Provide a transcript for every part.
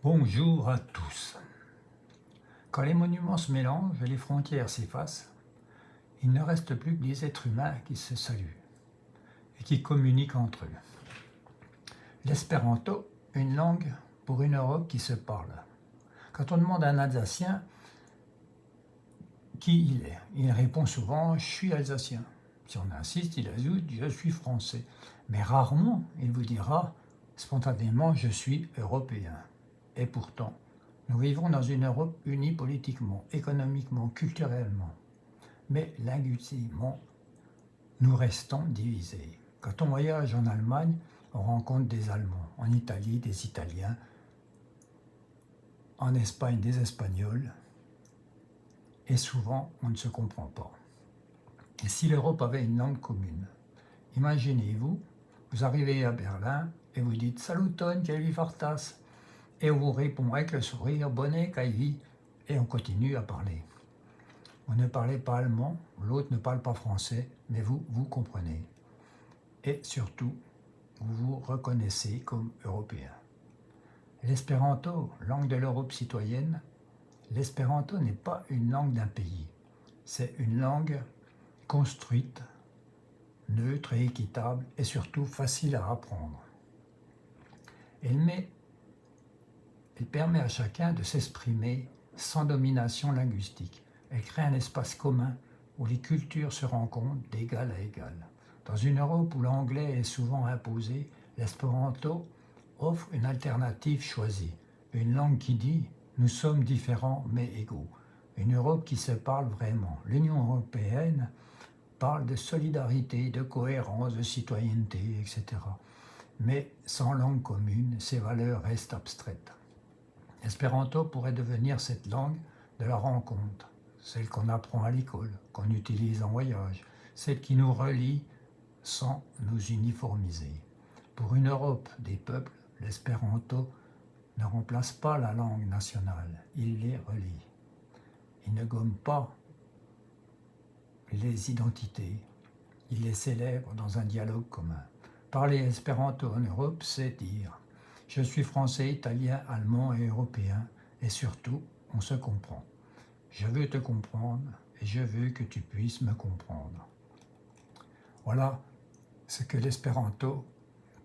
Bonjour à tous. Quand les monuments se mélangent et les frontières s'effacent, il ne reste plus que des êtres humains qui se saluent et qui communiquent entre eux. L'espéranto, une langue pour une Europe qui se parle. Quand on demande à un Alsacien qui il est, il répond souvent « je suis alsacien ». Si on insiste, il ajoute « je suis français ». Mais rarement, il vous dira spontanément « je suis européen ». Et pourtant, nous vivons dans une Europe unie politiquement, économiquement, culturellement. Mais linguistiquement, nous restons divisés. Quand on voyage en Allemagne, on rencontre des Allemands, en Italie, des Italiens, en Espagne, des Espagnols, et souvent, on ne se comprend pas. Et si l'Europe avait une langue commune, imaginez-vous, vous arrivez à Berlin et vous dites « Saluton, quel fartas ?» et on vous répond avec le sourire « Bonnet, Kaivi » et on continue à parler. Vous ne parlez pas allemand, l'autre ne parle pas français, mais vous comprenez. Et surtout, vous vous reconnaissez comme européen. L'espéranto, langue de l'Europe citoyenne, l'espéranto n'est pas une langue d'un pays. C'est une langue construite, neutre et équitable, et surtout facile à apprendre. Elle permet à chacun de s'exprimer sans domination linguistique. Elle crée un espace commun où les cultures se rencontrent d'égal à égal. Dans une Europe où l'anglais est souvent imposé, l'espéranto offre une alternative choisie. Une langue qui dit « nous sommes différents mais égaux ». Une Europe qui se parle vraiment. L'Union européenne parle de solidarité, de cohérence, de citoyenneté, etc. Mais sans langue commune, ces valeurs restent abstraites. L'espéranto pourrait devenir cette langue de la rencontre, celle qu'on apprend à l'école, qu'on utilise en voyage, celle qui nous relie sans nous uniformiser. Pour une Europe des peuples, l'espéranto ne remplace pas la langue nationale, il les relie. Il ne gomme pas les identités, il les célèbre dans un dialogue commun. Parler espéranto en Europe, c'est dire « je suis français, italien, allemand et européen » et surtout, on se comprend. Je veux te comprendre et je veux que tu puisses me comprendre. Voilà ce que l'espéranto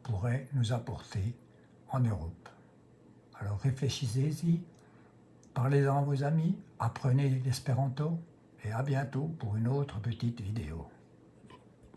pourrait nous apporter en Europe. Alors réfléchissez-y, parlez-en à vos amis, apprenez l'espéranto et à bientôt pour une autre petite vidéo.